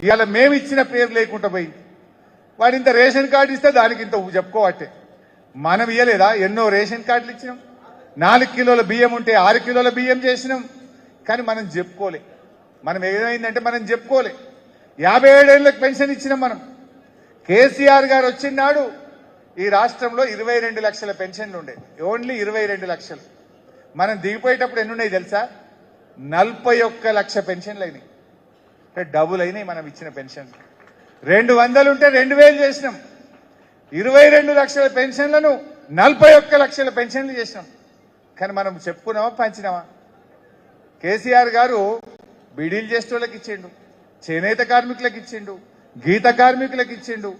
ఇవాళ మేము ఇచ్చిన పేరు లేకుండా పోయింది. వాడు ఇంత రేషన్ కార్డు ఇస్తే దానికి ఇంత చెప్పుకోవట్టే. మనం ఇవ్వలేదా? ఎన్నో రేషన్ కార్డులు ఇచ్చినాం. 4 కిలోల బియ్యం ఉంటే 6 కిలోల బియ్యం చేసినాం. కానీ మనం చెప్పుకోలే. మనం ఏమైందంటే మనం చెప్పుకోలే. 57 ఏళ్ళకి పెన్షన్ ఇచ్చినాం మనం. కేసీఆర్ గారు వచ్చినాడు ఈ రాష్ట్రంలో 22 లక్షల పెన్షన్లు ఉండే. ఓన్లీ 22 లక్షలు. మనం దిగిపోయేటప్పుడు ఎన్ని ఉన్నాయి తెలుసా? 41 లక్ష పెన్షన్లు అయినాయి. అంటే డబుల్ అయినాయి మనం ఇచ్చిన పెన్షన్. 200 ఉంటే 2000 చేసినాం. 22 లక్షల పెన్షన్లను 41 లక్షల పెన్షన్లు చేసినాం. కానీ మనం చెప్పుకున్నామా, పంచినామా? కేసీఆర్ గారు బీడీలు చేసే వాళ్ళకి ఇచ్చిండు, చేనేత కార్మికులకు ఇచ్చిండు, గీత కార్మికులకు ఇచ్చిండు,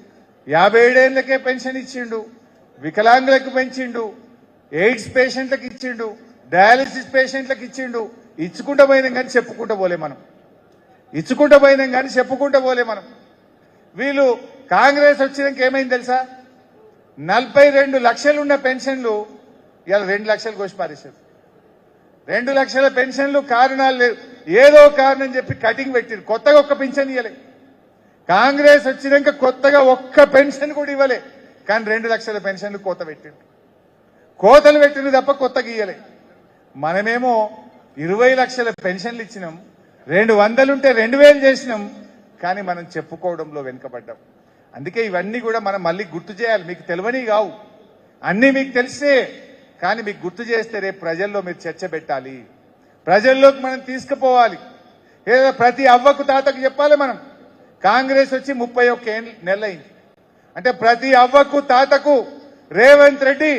57 ఏళ్లకే పెన్షన్ ఇచ్చిండు, వికలాంగులకు పెంచిండు, ఎయిడ్స్ పేషెంట్లకు ఇచ్చిండు, డయాలసిస్ పేషెంట్లకు ఇచ్చిండు. ఇచ్చుకుంటూ పోయినాం కానీ చెప్పుకుంటూ పోలే మనం. ఇచ్చుకుంటూ పోయినాం కానీ చెప్పుకుంటూ పోలే మనం. వీళ్ళు కాంగ్రెస్ వచ్చినాక ఏమైంది తెలుసా? 42 లక్షలున్న పెన్షన్లు ఇవాళ 2 లక్షలు కోసి పారేశారు. 2 లక్షల పెన్షన్లు కారణాలు లేవు, ఏదో కారణం చెప్పి కటింగ్ పెట్టారు. కొత్తగా ఒక్క పెన్షన్ ఇవ్వలే. కాంగ్రెస్ వచ్చినాక కొత్తగా ఒక్క పెన్షన్ కూడా ఇవ్వలే. కానీ 2 లక్షల పెన్షన్లు కోత పెట్టారు. కోతలు పెట్టింది తప్ప కొత్తగా ఇవ్వలే. మనమేమో 20 లక్షల పెన్షన్లు ఇచ్చినాం, 200 ఉంటే 2000 చేసినాం. కానీ మనం చెప్పుకోవడంలో వెనుకబడ్డాం. అందుకే ఇవన్నీ కూడా మనం మళ్ళీ గుర్తు చేయాలి. మీకు తెలియని కావు, అన్నీ మీకు తెలిసే. కానీ మీకు గుర్తు చేస్తే రేపు ప్రజల్లో మీరు చర్చ పెట్టాలి, ప్రజల్లోకి మనం తీసుకుపోవాలి. ఏదో ప్రతి అవ్వకు తాతకు చెప్పాలి మనం. కాంగ్రెస్ వచ్చి 31 నెలలైంది. అంటే ప్రతి అవ్వకు తాతకు రేవంత్ రెడ్డి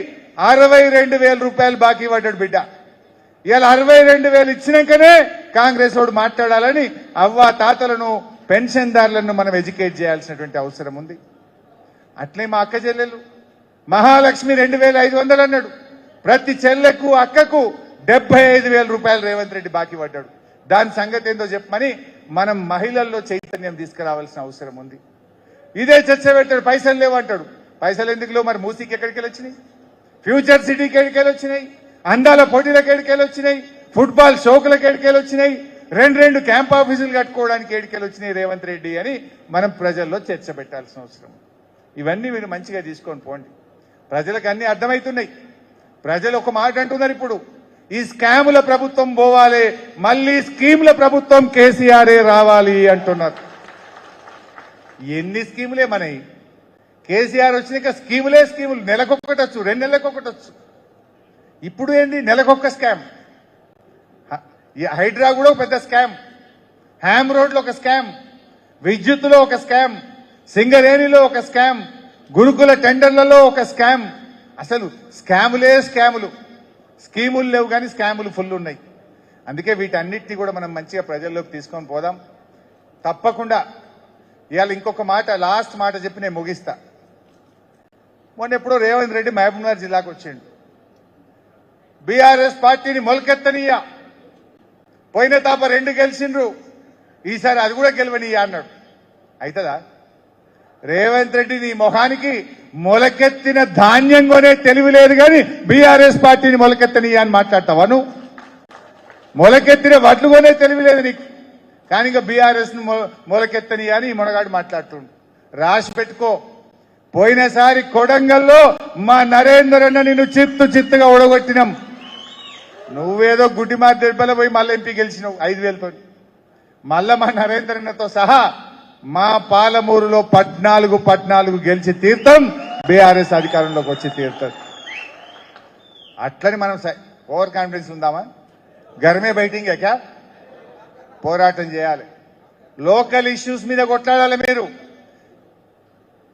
62,000 రూపాయలు బాకీ పడ్డాడు బిడ్డ. ఇవాళ 62,000 ఇచ్చినాకనే కాంగ్రెస్ వాడు మాట్లాడాలని అవ్వ తాతలను, పెన్షన్దారులను మనం ఎడ్యుకేట్ చేయాల్సినటువంటి అవసరం ఉంది. అట్లే మా అక్క చెల్లెలు మహాలక్ష్మి 2,500 అన్నాడు. ప్రతి చెల్లెకు అక్కకు 75,000 రూపాయలు రేవంత్ రెడ్డి బాకీ పడ్డాడు. దాని సంగతి ఏందో చెప్పమని మనం మహిళల్లో చైతన్యం తీసుకురావాల్సిన అవసరం ఉంది. ఇదే చర్చ పెట్టాడు. పైసలు లేవంటాడు. పైసలు ఎందుకు లేవు? మరి మూసీకి ఎక్కడికి వచ్చినాయి? ఫ్యూచర్ సిటీకి ఎక్కడికి వచ్చినాయి? అందాల పోటీలకు ఎక్కడికి వచ్చినాయి? ఫుట్బాల్ షోకులకు ఎక్కడికి వచ్చినాయి? 2 క్యాంప్ ఆఫీసులు కట్టుకోవడానికి ఎక్కడికి వచ్చినాయి రేవంత్ రెడ్డి అని మనం ప్రజల్లో చర్చ పెట్టాల్సిన అవసరం. ఇవన్నీ మీరు మంచిగా తీసుకొని పోండి. ప్రజలకు అన్ని అర్థమవుతున్నాయి. ప్రజలు ఒక మాట అంటున్నారు ఇప్పుడు, ఈ స్కాముల ప్రభుత్వం పోవాలి, మళ్ళీ స్కీముల ప్రభుత్వం కేసీఆర్ రావాలి అంటున్నారు. ఎన్ని స్కీములే మనవి? కేసీఆర్ వచ్చినాక స్కీములే స్కీములు. నెలకొకటి వచ్చు, 2 నెలలకు ఒకటి వచ్చు. ఇప్పుడు ఏంది? నెలకొక్క స్కామ్. హైడ్రా కూడా ఒక పెద్ద స్కామ్, హ్యామ్ రోడ్లో ఒక స్కామ్, విద్యుత్తులో ఒక స్కామ్, సింగరేణిలో ఒక స్కామ్, గురుకుల టెండర్లలో ఒక స్కామ్. అసలు స్కాములే స్కాములు. స్కీములు లేవు కానీ స్కాములు ఫుల్ ఉన్నాయి. అందుకే వీటన్నిటినీ కూడా మనం మంచిగా ప్రజల్లోకి తీసుకొని పోదాం. తప్పకుండా ఇవాళ ఇంకొక మాట, లాస్ట్ మాట చెప్పి నేను ముగిస్తా. మొన్న ఎప్పుడో రేవంత్ రెడ్డి మహబూబ్నగర్ జిల్లాకు వచ్చిండు. బీఆర్ఎస్ పార్టీని మొలకెత్తనీయ, పోయిన తాప 2 గెలిచిండ్రు, ఈసారి అది కూడా గెలవనీయ అన్నాడు. అవుతుందా? రేవంత్ రెడ్డి నీ మొహానికి మొలకెత్తిన ధాన్యం కొనే తెలివి లేదు కానీ బీఆర్ఎస్ పార్టీని మొలకెత్తనీయ అని మాట్లాడతావా నువ్వు? మొలకెత్తిన వడ్లు కొనే తెలివి లేదు నీకు, కానీ ఇంకా బీఆర్ఎస్ ను మొలకెత్తనీయ అని ఈ మొనగాడు మాట్లాడుతుండు. రాసి పెట్టుకో. పోయినసారి కొడంగల్లో మా నరేందర్ అన్న నిన్ను చిత్తుగా ఓడగొట్టినాం. నువ్వేదో గుడ్డి మా దెబ్బలో పోయి మళ్ళీ ఎంపీ గెలిచినావు 5,000తో. మళ్ళా మా నరేందర్ అన్నతో సహా మా పాలమూరులో 14 గెలిచి తీర్థం, బీఆర్ఎస్ అధికారంలోకి వచ్చి తీరుతుంది. అట్లని మనం ఓవర్ కాన్ఫిడెన్స్ ఉందామా? గర్మే బయటింగే క్యా? పోరాటం చేయాలి. లోకల్ ఇష్యూస్ మీద కొట్లాడాలి. మీరు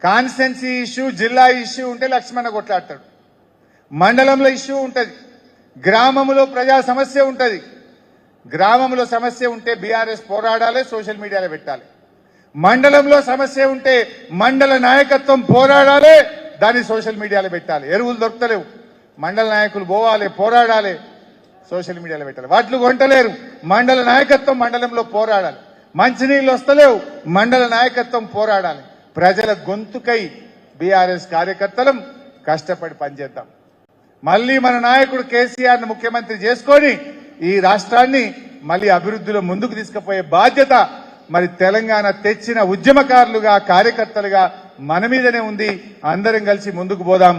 కాన్స్టెన్సీ ఇష్యూ, జిల్లా ఇష్యూ ఉంటే లక్ష్మణ కొట్లాడతాడు. మండలంలో ఇష్యూ ఉంటుంది, గ్రామంలో ప్రజా సమస్య ఉంటుంది. గ్రామంలో సమస్య ఉంటే బీఆర్ఎస్ పోరాడాలి, సోషల్ మీడియాలో పెట్టాలి. మండలంలో సమస్య ఉంటే మండల నాయకత్వం పోరాడాలి, దాన్ని సోషల్ మీడియాలో పెట్టాలి. ఎరువులు దొరకలేవు, మండల నాయకులు పోవాలి, పోరాడాలి, సోషల్ మీడియాలో పెట్టాలి. వడ్లు కొంటలేరు, మండల నాయకత్వం మండలంలో పోరాడాలి. మంచినీళ్ళు వస్తలేవు, మండల నాయకత్వం పోరాడాలి. ప్రజల గొంతుకై బీఆర్ఎస్ కార్యకర్తలం కష్టపడి పనిచేద్దాం. మళ్ళీ మన నాయకుడు కేసీఆర్ ను ముఖ్యమంత్రి చేసుకొని ఈ రాష్ట్రాన్ని మళ్ళీ అభివృద్ధిలో ముందుకు తీసుకుపోయే బాధ్యత మరి తెలంగాణ తెచ్చిన ఉద్యమకారులుగా కార్యకర్తలుగా మన మీదనే ఉంది. అందరం కలిసి ముందుకు పోదాం.